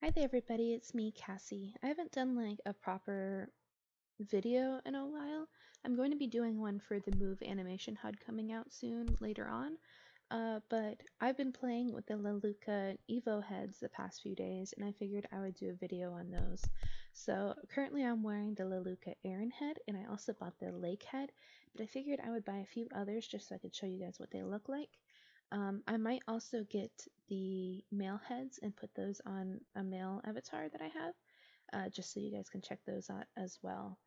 Hi there everybody, it's me, Cassie. I haven't done like a proper video in a while. I'm going to be doing one for the Move animation HUD coming out soon later on. But I've been playing with the Lelutka Evo heads the past few days and I figured I would do a video on those. So currently I'm wearing the Lelutka Aaron head and I also bought the Lake head, but I figured I would buy a few others just so I could show you guys what they look like. I might also get the male heads and put those on a male avatar that I have, just so you guys can check those out as well.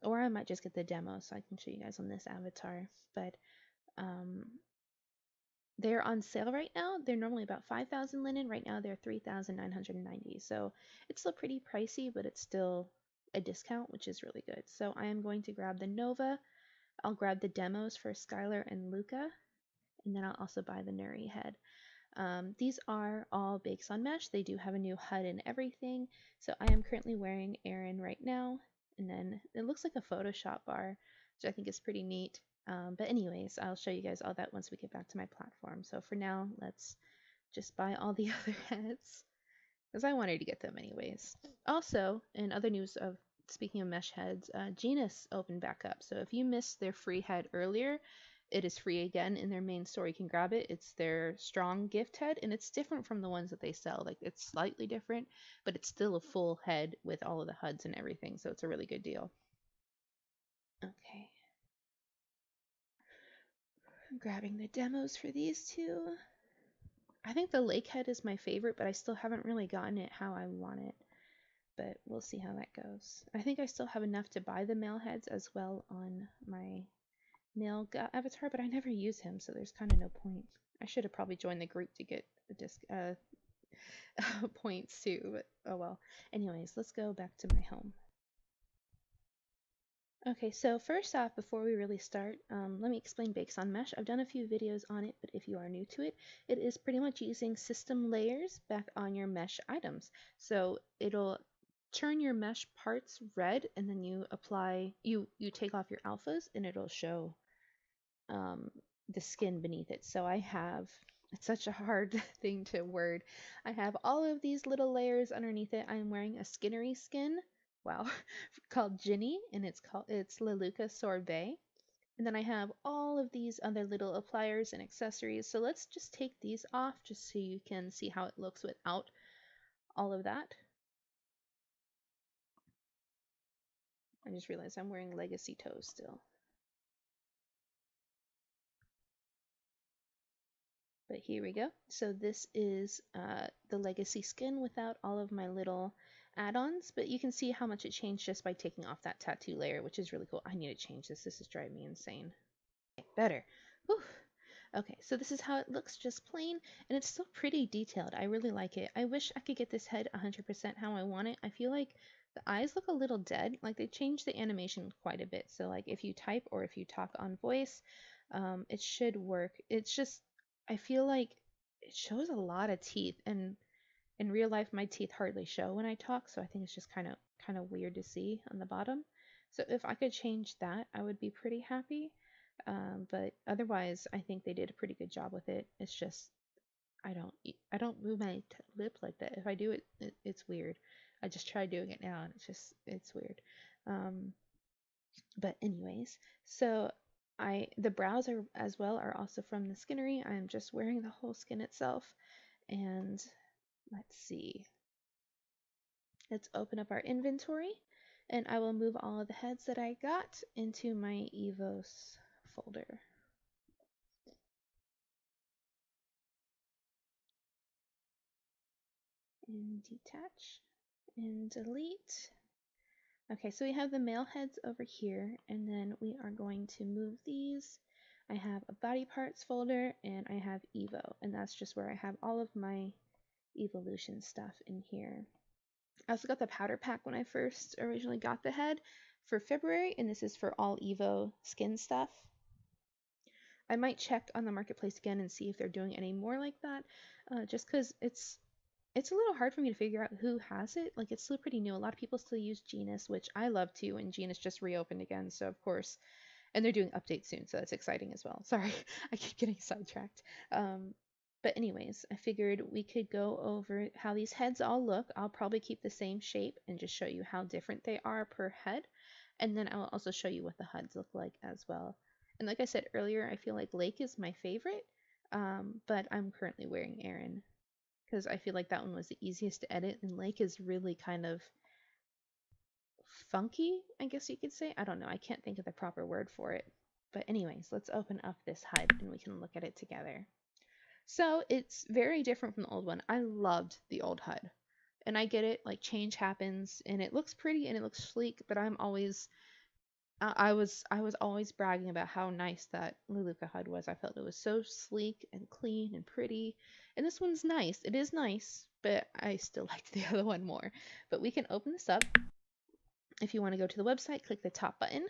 Or I might just get the demo so I can show you guys on this avatar. But um, they're on sale right now. They're normally about 5,000 linen. Right now they're 3,990. So it's still pretty pricey, but it's still a discount, which is really good. So I am going to grab the Nova. I'll grab the demos for Skylar and Luca, and then I'll also buy the Nuri head. These are all bakes on mesh. They do have a new HUD and everything. So I am currently wearing Aaron right now. And then it looks like a Photoshop bar, which I think is pretty neat. But anyways, I'll show you guys all that once we get back to my platform. So for now, let's just buy all the other heads, because I wanted to get them anyways. Also, in other news of speaking of mesh heads, Genus opened back up. So if you missed their free head earlier, it is free again in their main store. You can grab it. It's their strong gift head, and it's different from the ones that they sell. Like, it's slightly different, but it's still a full head with all of the HUDs and everything, so it's a really good deal. Okay. I'm grabbing the demos for these two. I think the lake head is my favorite, but I still haven't really gotten it how I want it. But we'll see how that goes. I think I still have enough to buy the male heads as well on my male avatar, but I never use him, so there's kind of no point. I should have probably joined the group to get the disc points too, but oh well. Anyways, let's go back to my home. Okay, so first off, before we really start, let me explain Bakes on Mesh. I've done a few videos on it, but if you are new to it, it is pretty much using system layers back on your mesh items. So it'll turn your mesh parts red, and then you apply, you take off your alphas, and it'll show the skin beneath it. So I have, it's such a hard thing to word. I have all of these little layers underneath it. I'm wearing a skinnery skin, wow, called Ginny, and it's Lelutka Sorbet. And then I have all of these other little appliers and accessories. So let's just take these off just so you can see how it looks without all of that. I just realized I'm wearing Legacy Toes still. But here we go. So this is the Legacy skin without all of my little add-ons, but you can see how much it changed just by taking off that tattoo layer, which is really cool. I need to change this. This is driving me insane. Okay, better. Whew. Okay, so this is how it looks just plain, and it's still pretty detailed. I really like it. I wish I could get this head 100% how I want it. I feel like the eyes look a little dead. Like, they changed the animation quite a bit. So like if you type or if you talk on voice, it should work. It's just, I feel like it shows a lot of teeth, and in real life my teeth hardly show when I talk, so I think it's just kind of weird to see on the bottom. So if I could change that, I would be pretty happy. But otherwise, I think they did a pretty good job with it. It's just I don't move my lip like that. If I do it, it's weird. I just tried doing it now, and it's weird. Um, but anyways, so the brows are as well are also from the Skinnery. I'm just wearing the whole skin itself, and let's see. Let's open up our inventory, and I will move all of the heads that I got into my Evos folder. And detach and delete. Okay, so we have the male heads over here, and then we are going to move these. I have a body parts folder, and I have Evo, and that's just where I have all of my evolution stuff in here. I also got the powder pack when I first originally got the head for February, and this is for all Evo skin stuff. I might check on the marketplace again and see if they're doing any more like that, just because it's a little hard for me to figure out who has it. Like, it's still pretty new. A lot of people still use Genus, which I love too, and Genus just reopened again, so of course, and they're doing updates soon, so that's exciting as well. Sorry, I keep getting sidetracked. But But anyways, I figured we could go over how these heads all look. I'll probably keep the same shape and just show you how different they are per head. And then I'll also show you what the HUDs look like as well. And like I said earlier, I feel like Lake is my favorite, but I'm currently wearing Aaron because I feel like that one was the easiest to edit, and Lake is really kind of funky, I guess you could say. I don't know, I can't think of the proper word for it. But anyways, let's open up this HUD and we can look at it together. So it's very different from the old one. I loved the old HUD. And I get it, like change happens and it looks pretty and it looks sleek, but I was always bragging about how nice that Lelutka HUD was. I felt it was so sleek and clean and pretty. And this one's nice. It is nice, but I still liked the other one more. But we can open this up. If you want to go to the website, click the top button.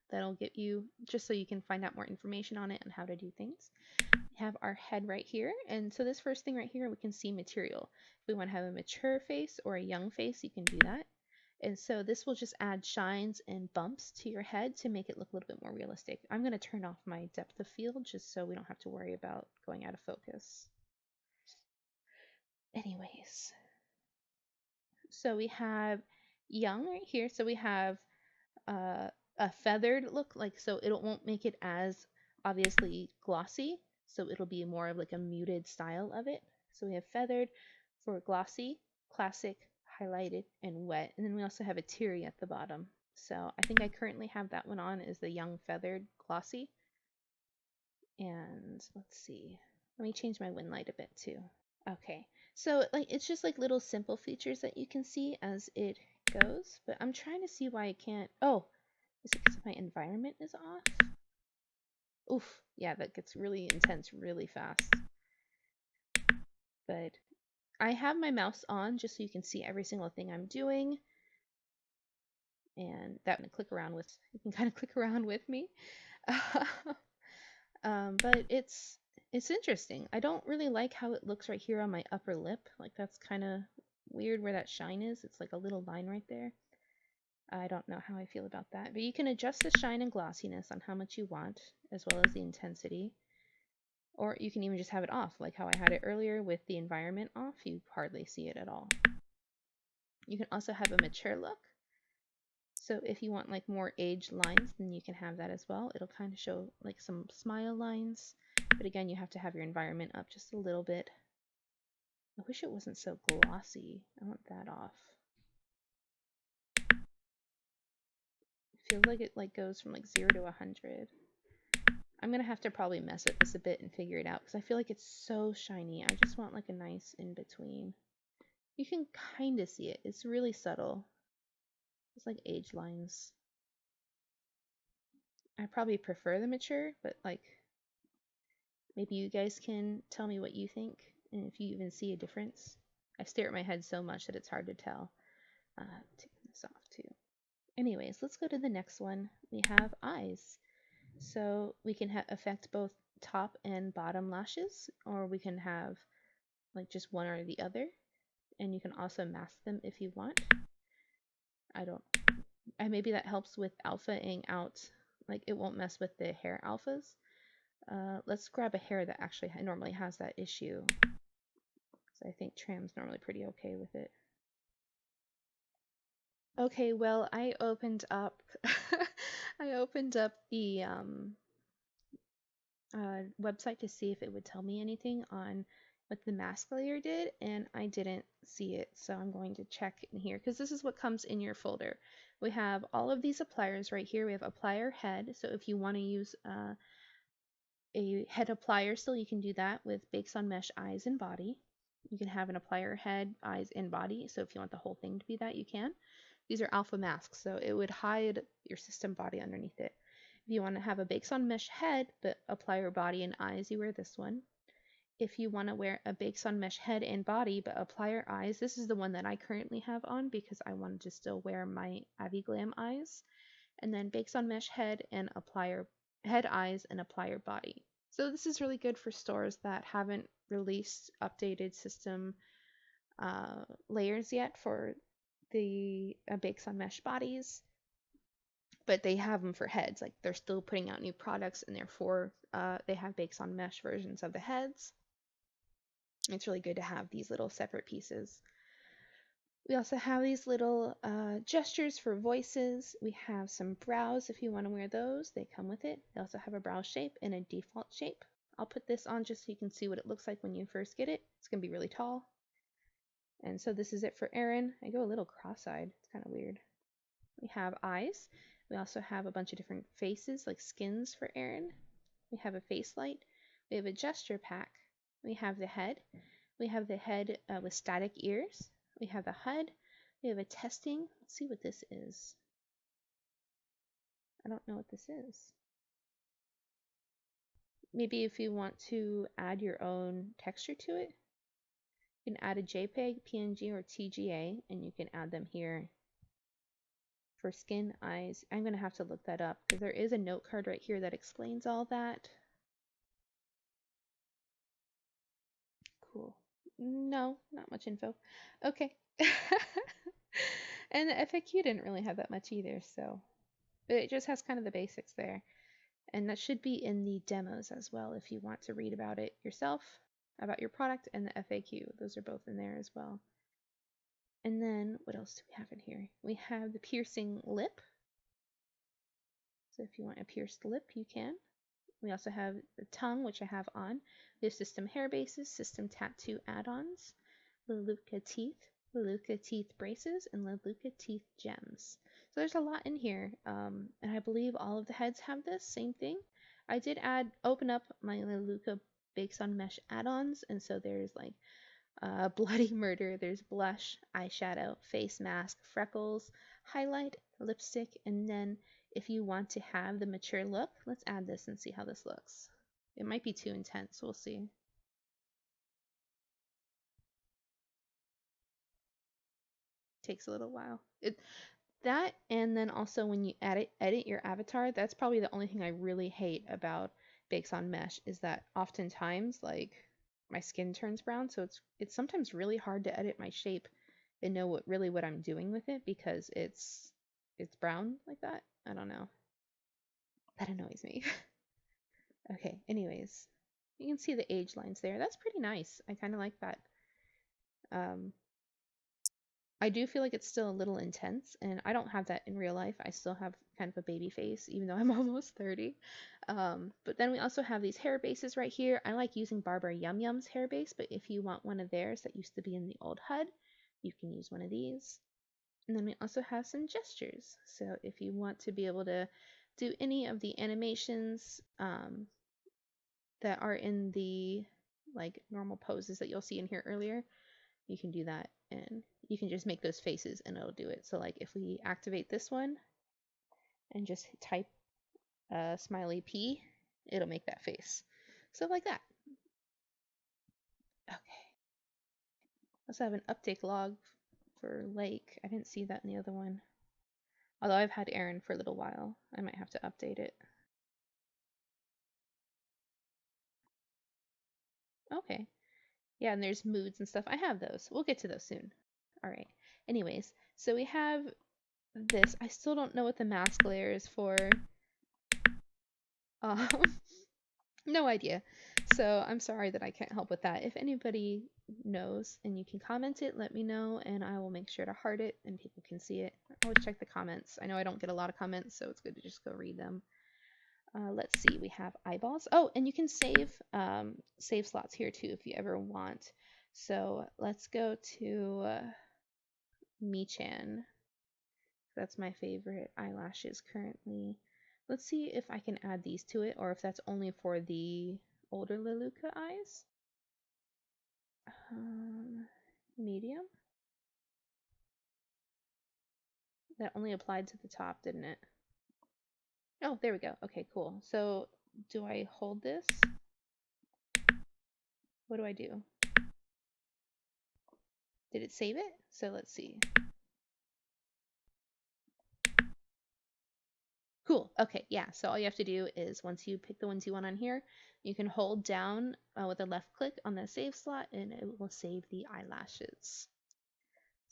That'll get you just so you can find out more information on it and how to do things. We have our head right here. And so this first thing right here, we can see material. If we want to have a mature face or a young face, you can do that. And so this will just add shines and bumps to your head to make it look a little bit more realistic. I'm going to turn off my depth of field just so we don't have to worry about going out of focus. Anyways, so we have young right here. So we have a feathered look, like, so it won't make it as obviously glossy. So it'll be more of like a muted style of it. So we have feathered for glossy, classic, highlighted, and wet. And then we also have a teary at the bottom. So I think I currently have that one on is the young feathered glossy. And let's see. Let me change my win light a bit too. Okay. So like it's just like little simple features that you can see as it goes, but I'm trying to see why I can't. Oh, is it because my environment is off? Oof, yeah, that gets really intense really fast. But I have my mouse on just so you can see every single thing I'm doing. And that can click around with, you can kind of click around with me. But it's interesting. I don't really like how it looks right here on my upper lip. Like that's kind of weird where that shine is. It's like a little line right there. I don't know how I feel about that. But you can adjust the shine and glossiness on how much you want, as well as the intensity. Or you can even just have it off, like how I had it earlier with the environment off. You hardly see it at all. You can also have a mature look. So if you want like more aged lines, then you can have that as well. It'll kind of show like some smile lines. But again, you have to have your environment up just a little bit. I wish it wasn't so glossy. I want that off. It feels like it like goes from like 0 to 100. I'm gonna have to probably mess with this a bit and figure it out because I feel like it's so shiny. I just want like a nice in between. You can kind of see it. It's really subtle. It's like age lines. I probably prefer the mature, but like maybe you guys can tell me what you think and if you even see a difference. I stare at my head so much that it's hard to tell. Taking this off too. Anyways, let's go to the next one. We have eyes. So we can affect both top and bottom lashes, or we can have like just one or the other. And you can also mask them if you want. Maybe that helps with alpha-ing out, like it won't mess with the hair alphas. Let's grab a hair that actually normally has that issue. So I think Tram's normally pretty okay with it. Okay, well, I opened up the website to see if it would tell me anything on what the mask layer did, and I didn't see it, so I'm going to check in here because this is what comes in your folder. We have all of these appliers right here. We have applier head, so if you want to use a head applier still, you can do that with Bakes on Mesh eyes and body. You can have an applier head, eyes, and body, so if you want the whole thing to be that, you can. These are alpha masks, so it would hide your system body underneath it. If you want to have a Bakes on Mesh head, but applier body and eyes, you wear this one. If you want to wear a Bakes on Mesh head and body, but applier eyes, this is the one that I currently have on because I wanted to still wear my Aviglam eyes. And then Bakes on Mesh head and applier head, eyes, and applier body. So this is really good for stores that haven't released updated system layers yet for the Bakes on Mesh bodies, but they have them for heads. Like they're still putting out new products, and therefore they have Bakes on Mesh versions of the heads. It's really good to have these little separate pieces. We also have these little gestures for voices. We have some brows if you want to wear those. They come with it. They also have a brow shape and a default shape. I'll put this on just so you can see what it looks like when you first get it. It's going to be really tall. And so this is it for Aaron. I go a little cross-eyed. It's kind of weird. We have eyes. We also have a bunch of different faces, like skins for Aaron. We have a face light. We have a gesture pack. We have the head. We have the head with static ears. We have the HUD. We have a testing. Let's see what this is. I don't know what this is. Maybe if you want to add your own texture to it, you can add a JPEG, PNG, or TGA, and you can add them here for skin, eyes. I'm going to have to look that up because there is a note card right here that explains all that. Cool. No, not much info. Okay. And the FAQ didn't really have that much either, so. But it just has kind of the basics there. And that should be in the demos as well if you want to read about it yourself, about your product, and the FAQ. Those are both in there as well. And then what else do we have in here? We have the piercing lip. So if you want a pierced lip, you can. We also have the tongue, which I have on. We have system hair bases, system tattoo add-ons, Lelutka teeth braces, and Lelutka teeth gems. So there's a lot in here, and I believe all of the heads have this same thing. I did open up my Lelutka Bakes on Mesh add-ons, and so there's like Bloody Murder, there's blush, eyeshadow, face mask, freckles, highlight, lipstick, and then if you want to have the mature look, let's add this and see how this looks. It might be too intense, we'll see. Takes a little while. That, and then also when you edit your avatar, that's probably the only thing I really hate about Bakes on Mesh is that oftentimes like my skin turns brown, so it's sometimes really hard to edit my shape and know what I'm doing with it because it's brown like that. I don't know. That annoys me. Okay, anyways. You can see the age lines there. That's pretty nice. I kind of like that. I do feel like it's still a little intense, and I don't have that in real life. I still have kind of a baby face, even though I'm almost 30. But then we also have these hair bases right here. I like using Barbara Yum Yum's hair base, but if you want one of theirs that used to be in the old HUD, you can use one of these. And then we also have some gestures. So if you want to be able to do any of the animations that are in the like normal poses that you'll see in here earlier, you can do that, and you can just make those faces and it'll do it. So like if we activate this one and just type smiley P, it'll make that face. So like that. Okay. Also have an update log for Lake. I didn't see that in the other one. Although I've had Aaron for a little while. I might have to update it. Okay. Yeah, and there's moods and stuff. I have those. We'll get to those soon. All right. Anyways, so we have this. I still don't know what the mask layer is for. No idea. So I'm sorry that I can't help with that. If anybody knows and you can comment it, let me know and I will make sure to heart it and people can see it. I always check the comments. I know I don't get a lot of comments, so it's good to just go read them. Let's see, we have eyeballs. Oh, and you can save slots here too if you ever want. So let's go to Mi-chan. That's my favorite eyelashes currently. Let's see if I can add these to it or if that's only for the older Lelutka eyes. Medium. That only applied to the top, didn't it? Oh, there we go. Okay, cool. So do I hold this? What do I do? Did it save it? So let's see. Cool. Okay, yeah. So all you have to do is once you pick the ones you want on here, you can hold down with a left click on the save slot and it will save the eyelashes.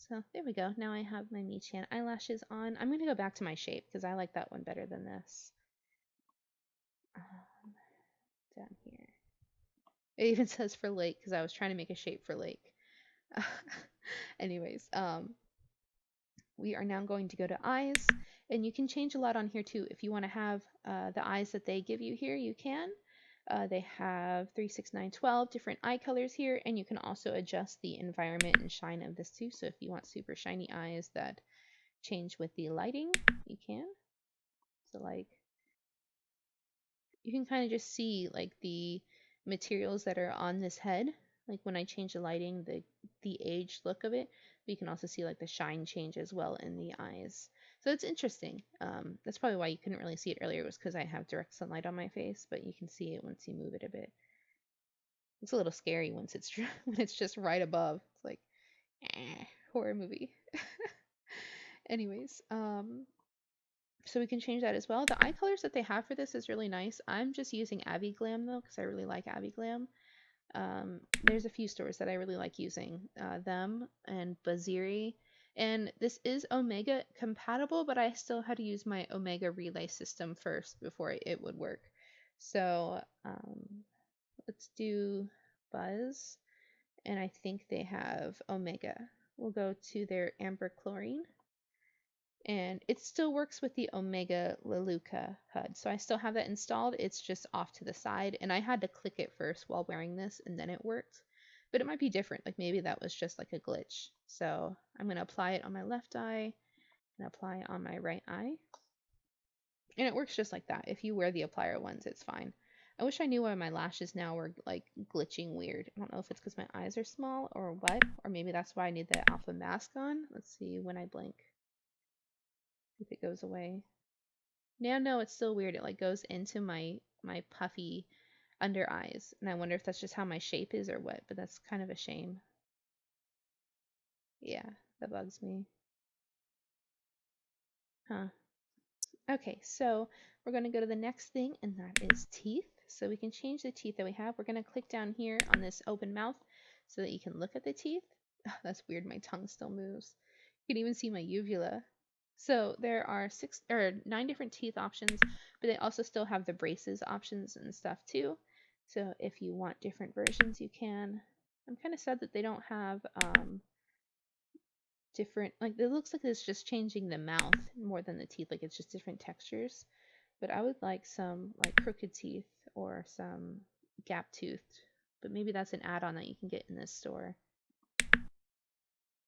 So there we go. Now I have my Mi-chan eyelashes on. I'm going to go back to my shape because I like that one better than this. Down here. It even says for lake because I was trying to make a shape for lake. Anyways, we are now going to go to eyes, and you can change a lot on here too. If you want to have the eyes that they give you here, you can. They have 3, 6, 9, 12 different eye colors here, and you can also adjust the environment and shine of this too. So if you want super shiny eyes that change with the lighting, you can. So like, you can kind of just see like the materials that are on this head. Like when I change the lighting, the aged look of it. But you can also see like the shine change as well in the eyes. So it's interesting. That's probably why you couldn't really see it earlier, was because I have direct sunlight on my face, but you can see it once you move it a bit. It's a little scary once it's when it's just right above. It's like, horror movie. Anyways, so we can change that as well. The eye colors that they have for this is really nice. I'm just using Abby Glam though, because I really like Abby Glam. There's a few stores that I really like using them and Baziri. And this is Omega compatible, but I still had to use my Omega relay system first before it would work. So let's do Buzz. And I think they have Omega. We'll go to their Amber Chlorine. And it still works with the Omega Lelutka HUD. So I still have that installed. It's just off to the side. And I had to click it first while wearing this, and then it worked. But it might be different. Like maybe that was just like a glitch. So I'm going to apply it on my left eye and apply it on my right eye. And it works just like that. If you wear the applier ones, it's fine. I wish I knew why my lashes now were like glitching weird. I don't know if it's because my eyes are small or what. Or maybe that's why I need the alpha mask on. Let's see when I blink if it goes away. Now, no, it's still weird. It like goes into my puffy under eyes, and I wonder if that's just how my shape is or what. But that's kind of a shame. Yeah, that bugs me. Huh. Okay, so we're going to go to the next thing, and that is teeth. So we can change the teeth that we have. We're going to click down here on this open mouth so that you can look at the teeth. Oh, that's weird. My tongue still moves. You can even see my uvula. So there are 9 different teeth options, but they also still have the braces options and stuff too. So if you want different versions, you can. I'm kind of sad that they don't have different, like it looks like it's just changing the mouth more than the teeth, like it's just different textures. But I would like some like crooked teeth or some gap toothed, but maybe that's an add-on that you can get in this store.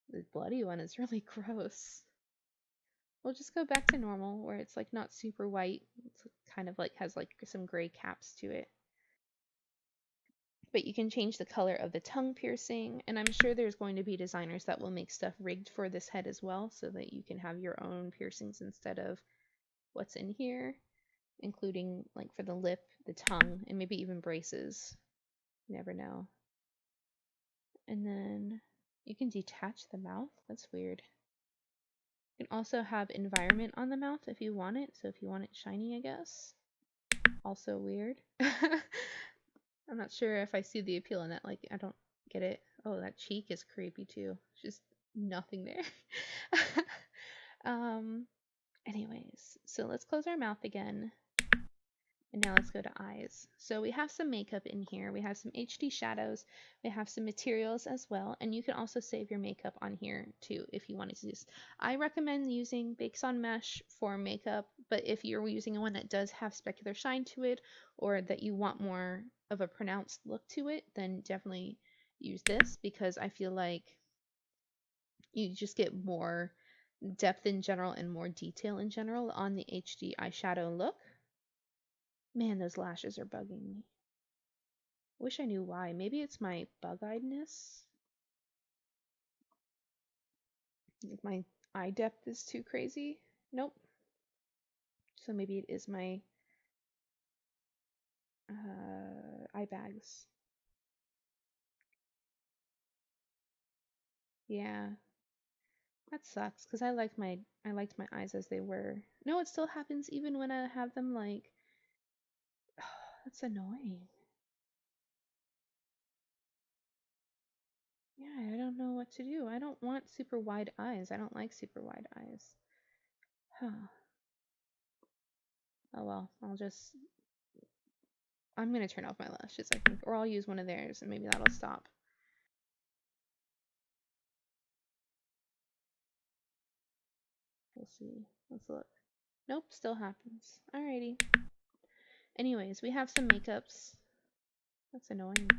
The bloody one is really gross. We'll just go back to normal where it's like not super white. It's kind of like has like some gray caps to it. But you can change the color of the tongue piercing, and I'm sure there's going to be designers that will make stuff rigged for this head as well so that you can have your own piercings instead of what's in here, including like for the lip, the tongue, and maybe even braces. You never know. And then you can detach the mouth. That's weird. You can also have environment on the mouth if you want it. So if you want it shiny, I guess. Also weird. I'm not sure if I see the appeal in that. Like, I don't get it. Oh, that cheek is creepy too. Just nothing there. Anyways, so let's close our mouth again. And now let's go to eyes. So we have some makeup in here. We have some HD shadows. We have some materials as well. And you can also save your makeup on here too if you wanted to use. I recommend using Bakes on Mesh for makeup, but if you're using one that does have specular shine to it or that you want more of a pronounced look to it, then definitely use this because I feel like you just get more depth in general and more detail in general on the HD eyeshadow look. Man, those lashes are bugging me. Wish I knew why. Maybe it's my bug-eyedness. My eye depth is too crazy. Nope. So maybe it is my eye bags. Yeah. That sucks because I liked my eyes as they were. No, it still happens even when I have them like that's annoying. Yeah, I don't know what to do. I don't want super wide eyes. I don't like super wide eyes. Huh. Oh well, I'll just I'm going to turn off my lashes, I think. Or I'll use one of theirs and maybe that'll stop. We'll see. Let's look. Nope, still happens. Alrighty. Anyways, we have some makeups. That's annoying.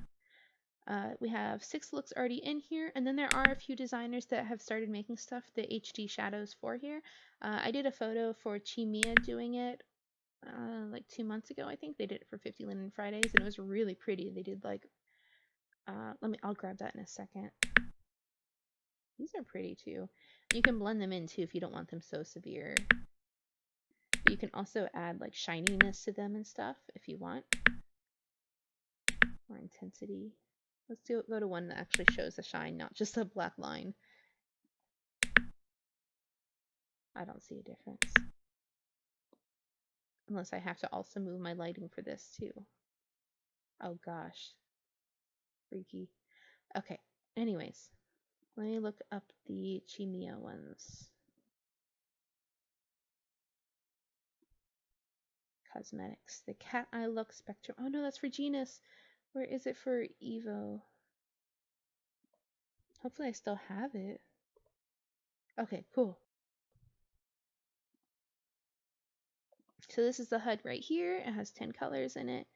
We have 6 looks already in here, and then there are a few designers that have started making stuff, the HD shadows for here. I did a photo for Chimia doing it like 2 months ago, I think. They did it for 50 Linen Fridays, and it was really pretty. They did like, I'll grab that in a second. These are pretty too. You can blend them in too if you don't want them so severe. But you can also add like shininess to them and stuff if you want. More intensity. Let's go to one that actually shows the shine, not just a black line. I don't see a difference. Unless I have to also move my lighting for this too. Oh gosh. Freaky. Okay. Anyways, let me look up the Chimia ones. Cosmetics. The Cat Eye Look Spectrum. Oh no, that's for Genus. Where is it for Evo? Hopefully I still have it. Okay, cool. So this is the HUD right here. It has 10 colors in it.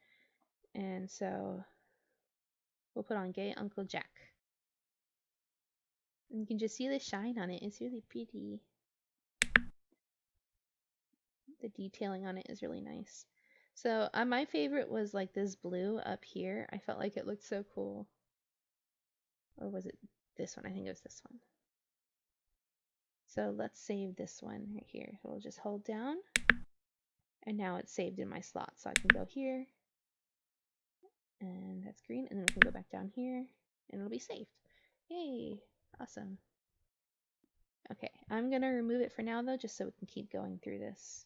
And so we'll put on Gay Uncle Jack. And you can just see the shine on it. It's really pretty. The detailing on it is really nice. So my favorite was like this blue up here. I felt like it looked so cool. Or was it this one? I think it was this one. So let's save this one right here. So we'll just hold down. And now it's saved in my slot. So I can go here. And that's green. And then we can go back down here. And it'll be saved. Yay! Awesome. Okay, I'm going to remove it for now though, just so we can keep going through this.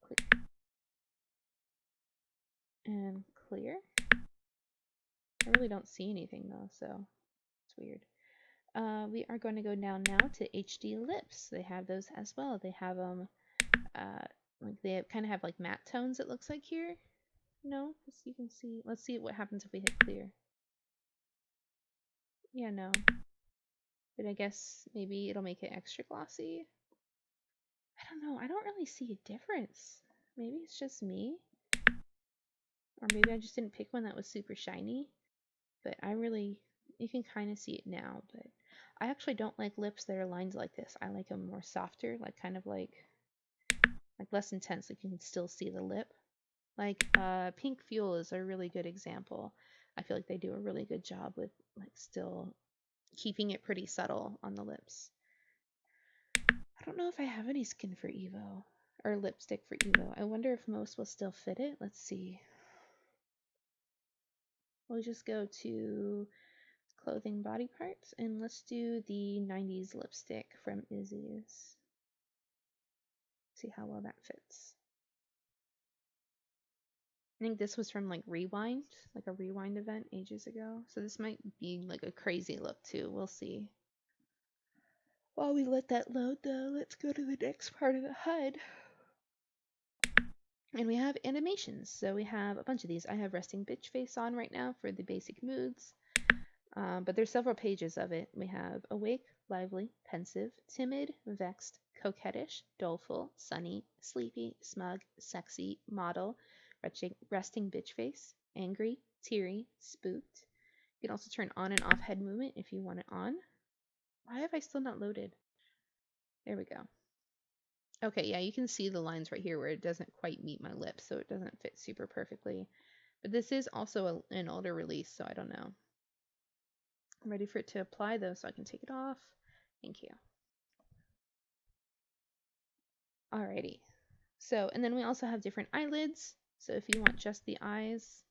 Click. And clear. I really don't see anything though, so it's weird. We are going to go down now to HD lips. They have those as well. They have them, like they kind of have like matte tones. It looks like here. No, because you can see. Let's see what happens if we hit clear. Yeah, no. But I guess maybe it'll make it extra glossy. I don't know. I don't really see a difference. Maybe it's just me. Or maybe I just didn't pick one that was super shiny. But you can kind of see it now. But I actually don't like lips that are lined like this. I like them more softer, like kind of like less intense. Like you can still see the lip. Like Pink Fuel is a really good example. I feel like they do a really good job with like still keeping it pretty subtle on the lips. I don't know if I have any skin for Evo or lipstick for Evo. I wonder if most will still fit it. Let's see. We'll just go to clothing body parts and let's do the 90s lipstick from Izzy's. See how well that fits. I think this was from like Rewind, like a Rewind event ages ago. So this might be like a crazy look too. We'll see. While we let that load though, let's go to the next part of the HUD. And we have animations. So we have a bunch of these. I have Resting Bitch Face on right now for the basic moods. But there's several pages of it. We have Awake, Lively, Pensive, Timid, Vexed, Coquettish, Doleful, Sunny, Sleepy, Smug, Sexy, Model, Resting Bitch Face, Angry, Teary, Spooked. You can also turn on and off head movement if you want it on. Why have I still not loaded? There we go. Okay, yeah, you can see the lines right here where it doesn't quite meet my lips, so it doesn't fit super perfectly. But this is also an older release, so I don't know. I'm ready for it to apply though, so I can take it off. Thank you. Alrighty. So, and then we also have different eyelids. So if you want just the eyes,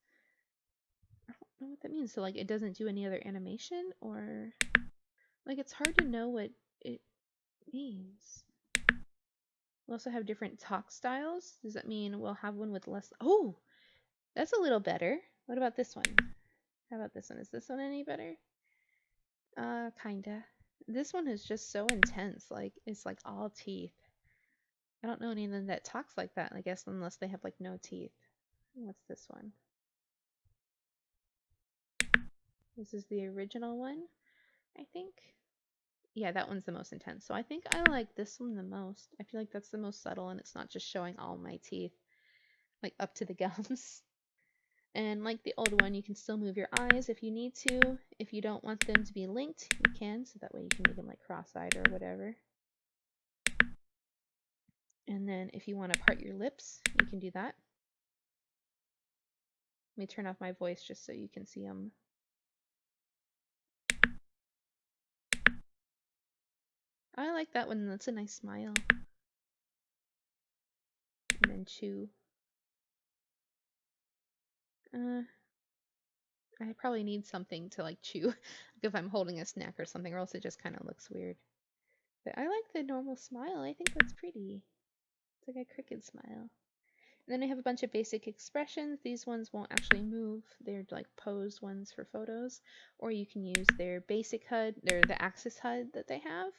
I don't know what that means. So like it doesn't do any other animation, or like it's hard to know what it means. We also have different talk styles. Does that mean we'll have one with less? Oh, that's a little better. What about this one? How about this one? Is this one any better? Kinda. This one is just so intense. Like it's like all teeth. I don't know anyone that talks like that, I guess, unless they have like no teeth. What's this one? This is the original one, I think. Yeah, that one's the most intense. So I think I like this one the most. I feel like that's the most subtle and it's not just showing all my teeth, like up to the gums. And like the old one, you can still move your eyes if you need to. If you don't want them to be linked, you can, so that way you can make them like cross-eyed or whatever. And then if you want to part your lips, you can do that. Let me turn off my voice just so you can see them. I like that one. That's a nice smile. And then chew. I probably need something to like chew if I'm holding a snack or something, or else it just kind of looks weird. But I like the normal smile. I think that's pretty. It's like a cricket smile. And then we have a bunch of basic expressions. These ones won't actually move. They're like posed ones for photos. Or you can use their basic HUD, the axis HUD that they have.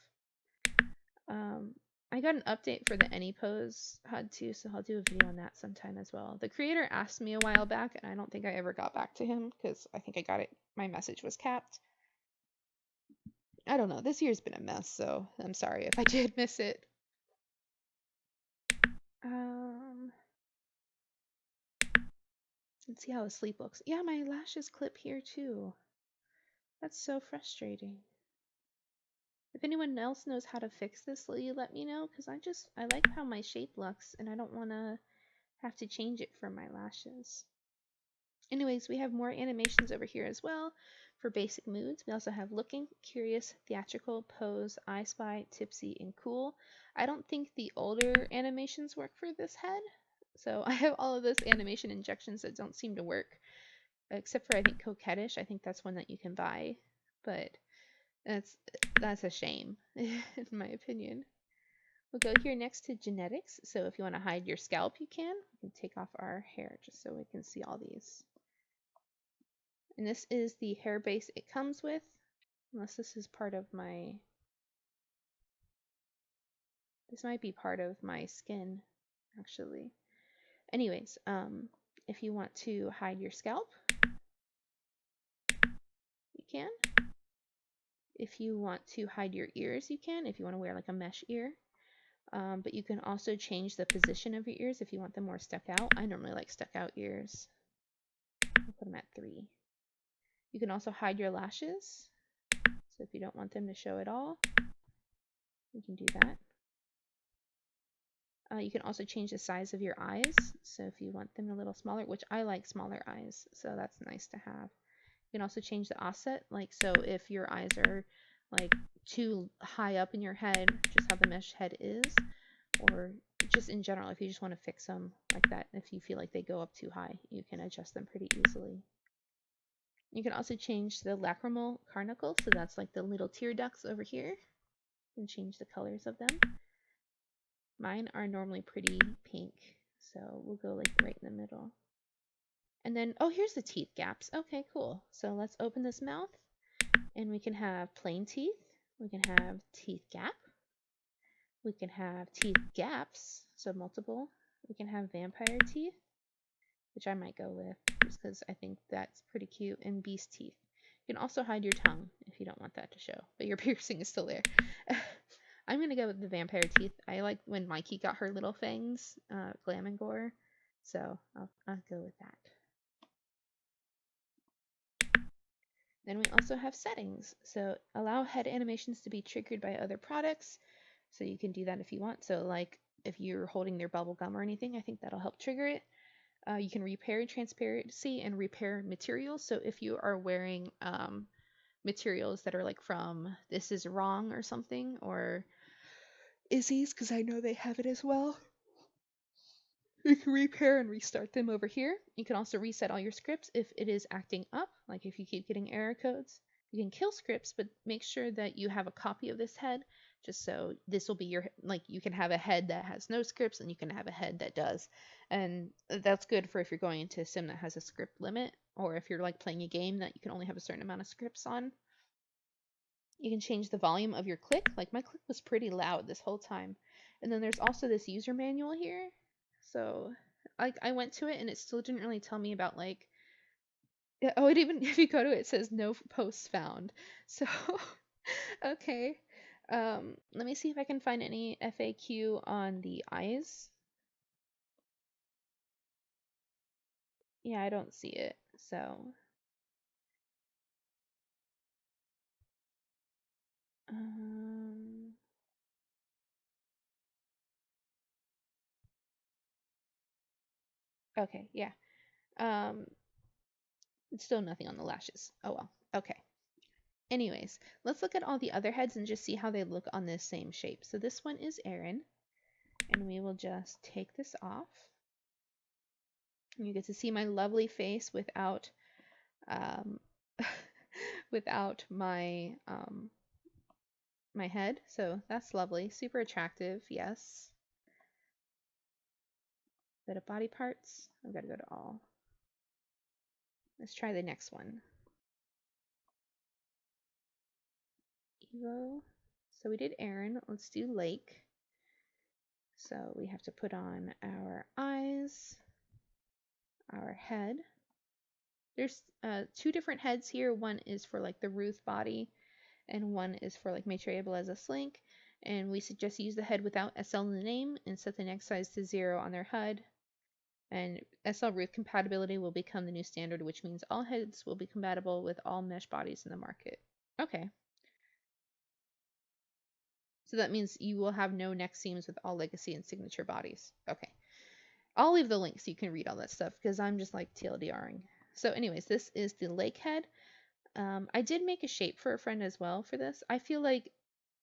I got an update for the Anypose HUD too, so I'll do a video on that sometime as well. The creator asked me a while back, and I don't think I ever got back to him because I think I got it. My message was capped. I don't know. This year's been a mess, so I'm sorry if I did miss it. Let's see how asleep looks. Yeah, my lashes clip here too. That's so frustrating. If anyone else knows how to fix this, will you let me know? Because I like how my shape looks, and I don't want to have to change it for my lashes. Anyways, we have more animations over here as well for basic moods. We also have looking, curious, theatrical, pose, I spy, tipsy, and cool. I don't think the older animations work for this head. So I have all of those animation injections that don't seem to work, except for I think coquettish. I think that's one that you can buy, but that's a shame in my opinion. We'll go here next to genetics. So if you want to hide your scalp, you can. We can take off our hair just so we can see all these. And this is the hair base it comes with, unless this is part of my, this might be part of my skin, actually. Anyways, if you want to hide your scalp, you can. If you want to hide your ears, you can, if you want to wear like a mesh ear. But you can also change the position of your ears if you want them more stuck out. I normally like stuck out ears. I'll put them at 3. You can also hide your lashes. So if you don't want them to show at all, you can do that. You can also change the size of your eyes. So if you want them a little smaller, which I like smaller eyes, so that's nice to have. You can also change the offset, like so if your eyes are like too high up in your head, just how the mesh head is, or just in general, if you just want to fix them like that, if you feel like they go up too high, you can adjust them pretty easily. You can also change the lacrimal caruncle, so that's like the little tear ducts over here. You can change the colors of them. Mine are normally pretty pink, so we'll go like right in the middle. And then, oh, here's the teeth gaps. Okay, cool. So let's open this mouth, and we can have plain teeth. We can have teeth gap. We can have teeth gaps, so multiple. We can have vampire teeth, which I might go with just because I think that's pretty cute, and beast teeth. You can also hide your tongue if you don't want that to show, but your piercing is still there. I'm going to go with the vampire teeth. I like when Mikey got her little fangs, Glam and Gore, so I'll go with that. Then we also have settings. So allow head animations to be triggered by other products. So you can do that if you want. So like if you're holding their bubble gum or anything, I think that'll help trigger it. You can repair transparency and repair materials. So if you are wearing materials that are like from This Is Wrong or something, or Izzy's, because I know they have it as well, you can repair and restart them over here. You can also reset all your scripts if it is acting up, like if you keep getting error codes. You can kill scripts, but make sure that you have a copy of this head, just so this will be your, like you can have a head that has no scripts and you can have a head that does. And that's good for if you're going into a sim that has a script limit, or if you're like playing a game that you can only have a certain amount of scripts on. You can change the volume of your click. Like my click was pretty loud this whole time. And then there's also this user manual here. So like I went to it and it still didn't really tell me about like Yeah, oh, it even if you go to it, it says no posts found. So, okay. Let me see if I can find any FAQ on the eyes. Yeah, I don't see it. So, um, okay, yeah. Um, Still nothing on the lashes. Oh well. Okay. Anyways, let's look at all the other heads and just see how they look on this same shape. So this one is Aaron, and we will just take this off. And you get to see my lovely face without um, without my head. So that's lovely. Super attractive, yes. Bit of body parts. I've got to go to all. Let's try the next one. Evo. So we did Aaron. Let's do Lake. So we have to put on our eyes, our head. There's two different heads here. One is for like the Ruth body, and one is for like Maitreya as a Slink. And we suggest you use the head without SL in the name and set the next size to 0 on their HUD. And SL Ruth compatibility will become the new standard, which means all heads will be compatible with all mesh bodies in the market. Okay. So that means you will have no neck seams with all legacy and signature bodies. Okay. I'll leave the link so you can read all that stuff because I'm just like TLDRing. So anyways, this is the lake head. I did make a shape for a friend as well for this. I feel like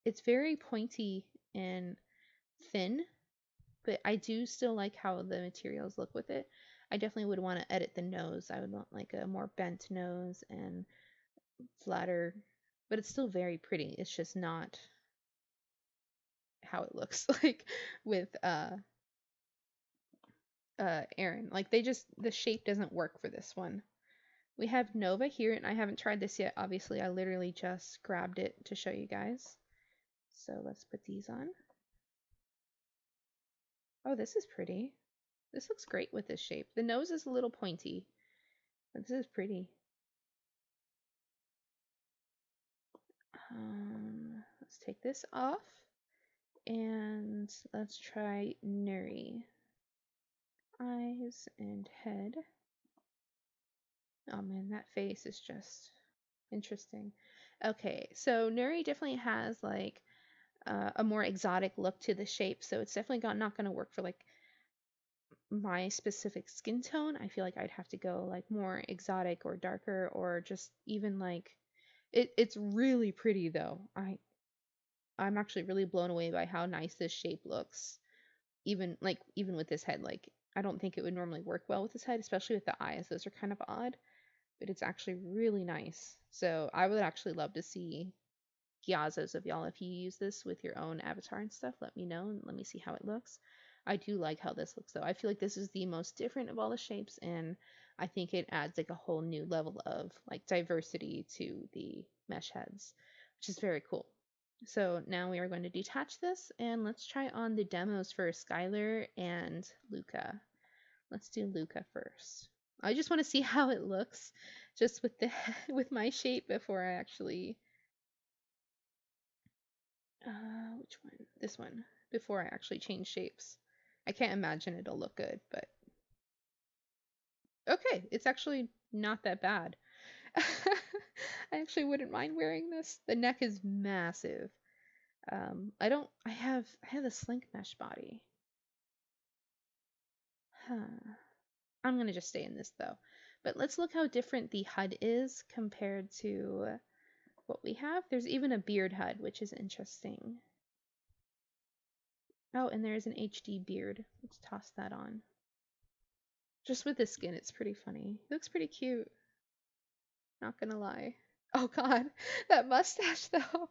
it's very pointy and thin, but I do still like how the materials look with it. I definitely would want to edit the nose. I would want like a more bent nose and flatter, but it's still very pretty. It's just not how it looks like with Aaron. Like the shape doesn't work for this one. We have Nova here, and I haven't tried this yet. Obviously, I literally just grabbed it to show you guys. So let's put these on. Oh, this is pretty. This looks great with this shape. The nose is a little pointy, but this is pretty. Let's take this off, and let's try Nuri. Eyes and head. Oh man, that face is just interesting. Okay, so Nuri definitely has like a more exotic look to the shape, so it's definitely not going to work for like my specific skin tone. I feel like I'd have to go like more exotic or darker or just even like it's really pretty though. I'm actually really blown away by how nice this shape looks. Even with this head, like I don't think it would normally work well with this head, especially with the eyes. Those are kind of odd, but it's actually really nice. So I would actually love to see Gyazos of y'all. If you use this with your own avatar and stuff, let me know and let me see how it looks. I do like how this looks though. I feel like this is the most different of all the shapes, and I think it adds like a whole new level of like diversity to the mesh heads, which is very cool. So now we are going to detach this, and let's try on the demos for Skylar and Luca. Let's do Luca first. I just want to see how it looks just with the with my shape before I actually which one? This one. Before I actually change shapes. I can't imagine it'll look good, but okay, it's actually not that bad. I actually wouldn't mind wearing this. The neck is massive. I have a slink mesh body. Huh. I'm gonna just stay in this though. But let's look how different the HUD is compared to what we have. There's even a beard HUD, which is interesting. Oh, and there is an HD beard. Let's toss that on. Just with the skin, it's pretty funny. It looks pretty cute. Not gonna lie. Oh god, that mustache though.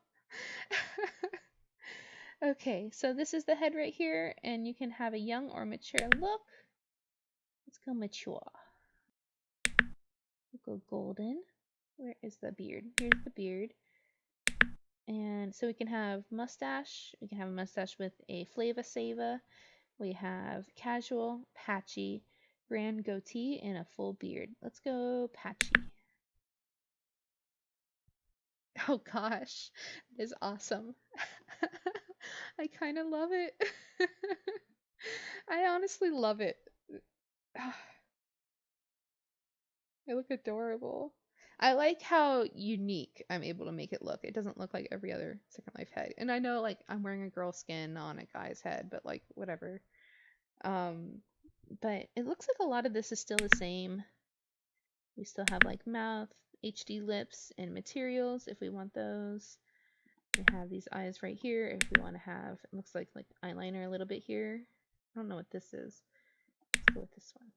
Okay, so this is the head right here, and you can have a young or mature look. Let's go mature. We'll go golden. Where is the beard? Here's the beard. And so we can have mustache. We can have a mustache with a flava sava. We have casual, patchy, brand goatee, and a full beard. Let's go patchy. Oh gosh, it is awesome. I kind of love it. I honestly love it. They look adorable. I like how unique I'm able to make it look. It doesn't look like every other Second Life head. And I know like I'm wearing a girl skin on a guy's head, but like whatever. Um, but it looks like a lot of this is still the same. We still have like mouth, HD lips, and materials if we want those. We have these eyes right here if we want to have, it looks like eyeliner a little bit here. I don't know what this is. Let's go with this one.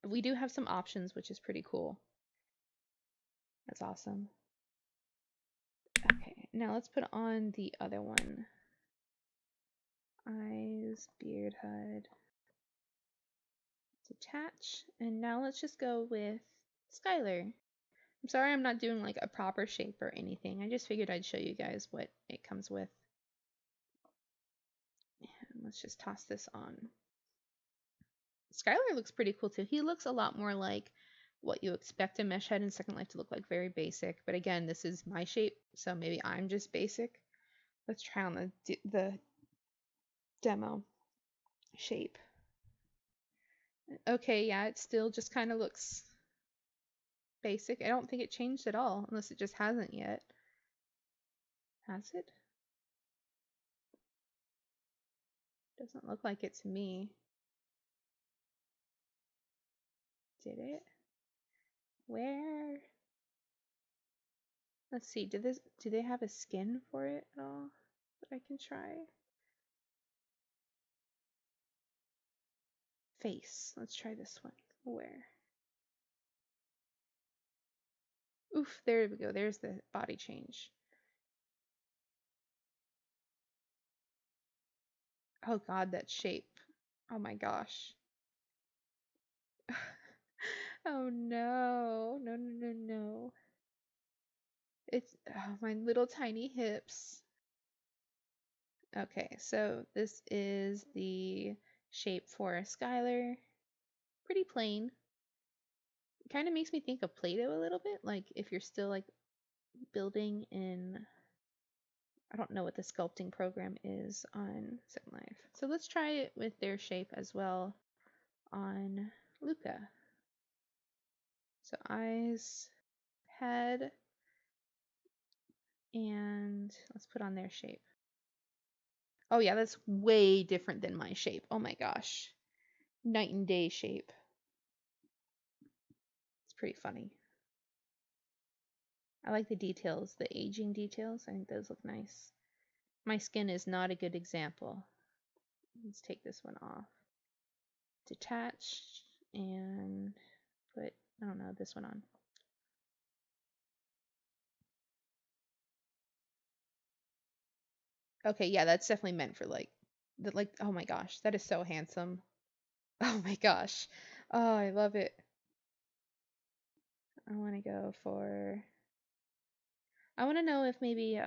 But we do have some options, which is pretty cool. That's awesome. Okay, now let's put on the other one. Eyes, beard, HUD. Detach. And now let's just go with Skylar. I'm sorry I'm not doing like a proper shape or anything. I just figured I'd show you guys what it comes with. And let's just toss this on. Skylar looks pretty cool too. He looks a lot more like what you expect a mesh head in Second Life to look like, very basic. But again, this is my shape, so maybe I'm just basic. Let's try on the demo shape. Okay, yeah, it still just kind of looks basic. I don't think it changed at all, unless it just hasn't yet. Has it? Doesn't look like it to me. Did it? Where? Let's see. Do they have a skin for it at all that I can try? Face. Let's try this one. Where? Oof, there we go. There's the body change. Oh god, that shape. Oh my gosh. Oh no. No, no, no, no. It's my little tiny hips. Okay, so this is the shape for Skylar. Pretty plain. Kind of makes me think of Play-Doh a little bit, like if you're still like building in, I don't know what the sculpting program is on Second Life. So let's try it with their shape as well on Luca. So eyes, head, and let's put on their shape. Oh yeah, that's way different than my shape. Oh my gosh. Night and day shape. It's pretty funny. I like the details, the aging details. I think those look nice. My skin is not a good example. Let's take this one off. Detach and put, I don't know, this one on. Okay, yeah, that's definitely meant for like oh my gosh, that is so handsome. Oh my gosh. Oh, I love it. I want to go for, I want to know if maybe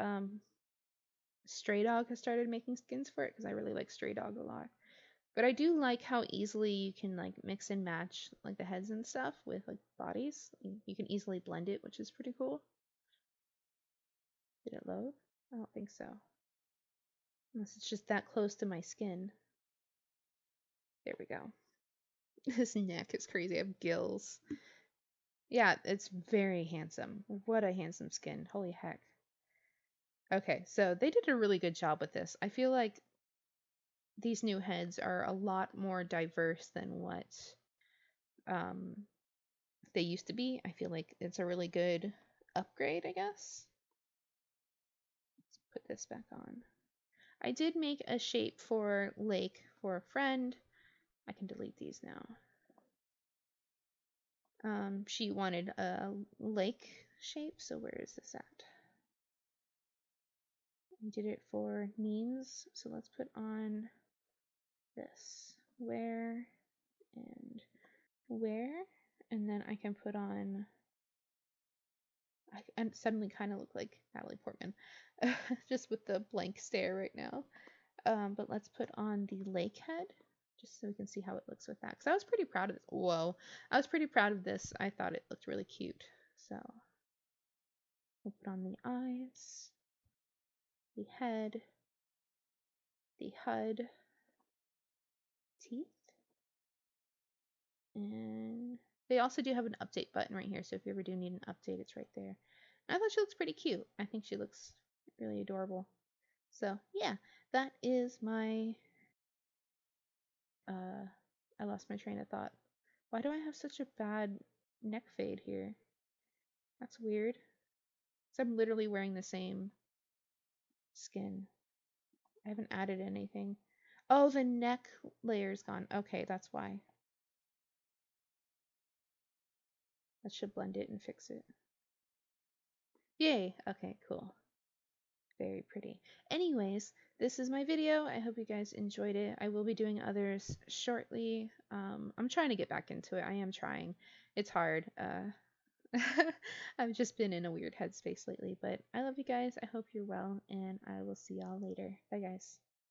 Stray Dog has started making skins for it, because I really like Stray Dog a lot. But I do like how easily you can like mix and match like the heads and stuff with like bodies. You can easily blend it, which is pretty cool. Did it load? I don't think so. Unless it's just that close to my skin. There we go. His neck is crazy. I have gills. Yeah, it's very handsome. What a handsome skin. Holy heck. Okay, so they did a really good job with this. I feel like these new heads are a lot more diverse than what they used to be. I feel like it's a really good upgrade, I guess. Let's put this back on. I did make a shape for Lake for a friend. I can delete these now. She wanted a lake shape, so where is this at? I did it for Neens, so let's put on this. Where and where, and then I can put on, I suddenly kind of look like Natalie Portman, just with the blank stare right now. But let's put on the lake head, just so we can see how it looks with that. Because I was pretty proud of this. Whoa. I was pretty proud of this. I thought it looked really cute. So We'll put on the eyes, the head, the HUD, teeth, and they also do have an update button right here, so if you ever do need an update, it's right there. And I thought she looks pretty cute. I think she looks really adorable. So yeah, that is my I lost my train of thought. Why do I have such a bad neck fade here? That's weird. So I'm literally wearing the same skin. I haven't added anything. Oh, the neck layer's gone. Okay, that's why. That should blend it and fix it. Yay! Okay, cool. Very pretty. Anyways, this is my video. I hope you guys enjoyed it. I will be doing others shortly. I'm trying to get back into it. I am trying. It's hard. I've just been in a weird headspace lately, but I love you guys. I hope you're well, and I will see y'all later. Bye, guys.